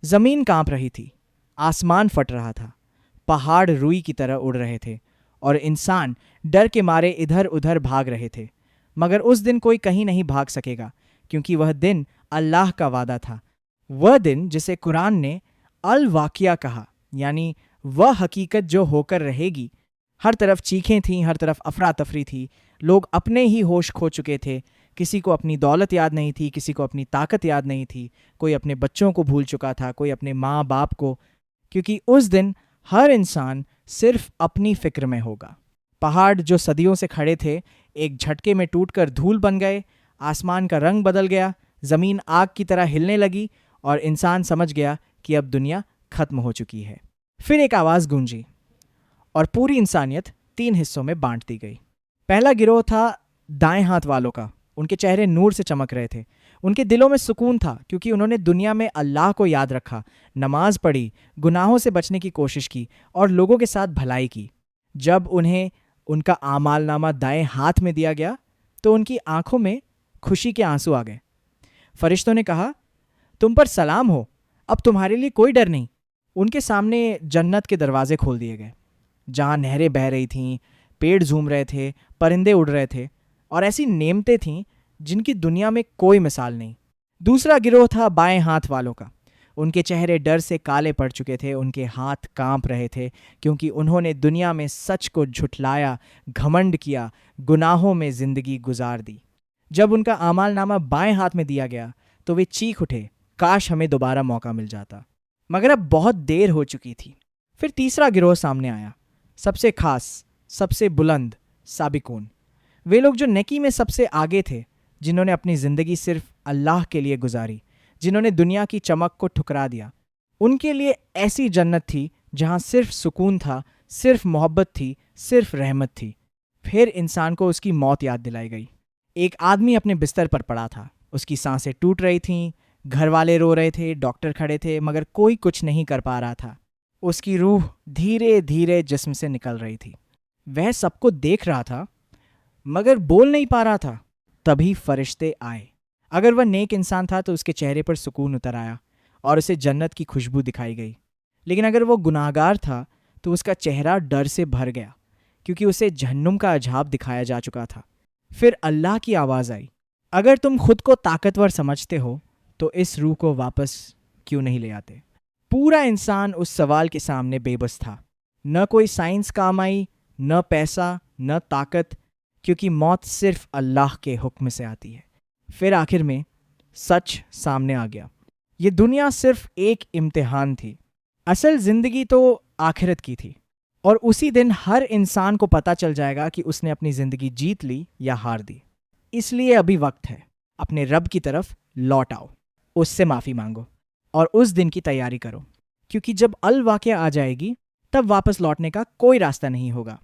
زمین کانپ رہی تھی، آسمان پھٹ رہا تھا، پہاڑ روئی کی طرح اڑ رہے تھے اور انسان ڈر کے مارے ادھر ادھر بھاگ رہے تھے۔ مگر اس دن کوئی کہیں نہیں بھاگ سکے گا، کیونکہ وہ دن اللہ کا وعدہ تھا، وہ دن جسے قرآن نے الواقعہ کہا، یعنی وہ حقیقت جو ہو کر رہے گی۔ ہر طرف چیخیں تھیں، ہر طرف افراتفری تھی، لوگ اپنے ہی ہوش کھو چکے تھے، کسی کو اپنی دولت یاد نہیں تھی، کسی کو اپنی طاقت یاد نہیں تھی، کوئی اپنے بچوں کو بھول چکا تھا، کوئی اپنے ماں باپ کو، کیونکہ اس دن ہر انسان صرف اپنی فکر میں ہوگا۔ پہاڑ جو صدیوں سے کھڑے تھے ایک جھٹکے میں ٹوٹ کر دھول بن گئے، آسمان کا رنگ بدل گیا، زمین آگ کی طرح ہلنے لگی اور انسان سمجھ گیا کہ اب دنیا ختم ہو چکی ہے۔ پھر ایک آواز گونجی اور پوری انسانیت 3 حصوں میں بانٹ دی گئی۔ پہلا گروہ تھا دائیں ہاتھ والوں کا، ان کے چہرے نور سے چمک رہے تھے، ان کے دلوں میں سکون تھا، کیونکہ انہوں نے دنیا میں اللہ کو یاد رکھا، نماز پڑھی، گناہوں سے بچنے کی کوشش کی اور لوگوں کے ساتھ بھلائی کی۔ جب انہیں ان کا اعمال نامہ دائیں ہاتھ میں دیا گیا تو ان کی آنکھوں میں خوشی کے آنسو آ گئے۔ فرشتوں نے کہا، تم پر سلام ہو، اب تمہارے لیے کوئی ڈر نہیں۔ ان کے سامنے جنت کے دروازے کھول دیے گئے، جہاں نہریں بہہ رہی تھیں، پیڑ جھوم رہے تھے، پرندے اڑ رہے تھے اور ایسی نعمتیں تھیں جن کی دنیا میں کوئی مثال نہیں۔ دوسرا گروہ تھا بائیں ہاتھ والوں کا، ان کے چہرے ڈر سے کالے پڑ چکے تھے، ان کے ہاتھ کانپ رہے تھے، کیونکہ انہوں نے دنیا میں سچ کو جھٹلایا، گھمنڈ کیا، گناہوں میں زندگی گزار دی۔ جب ان کا اعمال نامہ بائیں ہاتھ میں دیا گیا تو وہ چیخ اٹھے، کاش ہمیں دوبارہ موقع مل جاتا، مگر اب بہت دیر ہو چکی تھی۔ پھر تیسرا گروہ سامنے آیا، سب سے خاص، سب سے بلند، سابقون، وہ لوگ جو نیکی میں سب سے آگے تھے، جنہوں نے اپنی زندگی صرف اللہ کے لیے گزاری، جنہوں نے دنیا کی چمک کو ٹھکرا دیا۔ ان کے لیے ایسی جنت تھی جہاں صرف سکون تھا، صرف محبت تھی، صرف رحمت تھی۔ پھر انسان کو اس کی موت یاد دلائی گئی۔ ایک آدمی اپنے بستر پر پڑا تھا، اس کی سانسیں ٹوٹ رہی تھیں، گھر والے رو رہے تھے، ڈاکٹر کھڑے تھے، مگر کوئی کچھ نہیں کر پا رہا تھا۔ اس کی روح دھیرے دھیرے جسم سے نکل رہی تھی۔ وہ سب کو دیکھ رہا تھا مگر بول نہیں پا رہا تھا۔ تبھی فرشتے آئے۔ اگر وہ نیک انسان تھا تو اس کے چہرے پر سکون اتر آیا اور اسے جنت کی خوشبو دکھائی گئی، لیکن اگر وہ گناہگار تھا تو اس کا چہرہ ڈر سے بھر گیا، کیونکہ اسے جہنم کا عذاب دکھایا جا چکا تھا۔ پھر اللہ کی آواز آئی، اگر تم خود کو طاقتور سمجھتے ہو تو اس روح کو واپس کیوں نہیں لے آتے؟ پورا انسان اس سوال کے سامنے بے بس تھا۔ نہ کوئی سائنس کام آئی، نہ پیسہ، نہ طاقت، کیونکہ موت صرف اللہ کے حکم سے آتی ہے۔ پھر آخر میں سچ سامنے آ گیا، یہ دنیا صرف ایک امتحان تھی، اصل زندگی تو آخرت کی تھی، اور اسی دن ہر انسان کو پتہ چل جائے گا کہ اس نے اپنی زندگی جیت لی یا ہار دی۔ اس لیے ابھی وقت ہے، اپنے رب کی طرف لوٹ آؤ، اس سے معافی مانگو اور اس دن کی تیاری کرو، کیونکہ جب الواقعہ آ جائے گی تب واپس لوٹنے کا کوئی راستہ نہیں ہوگا۔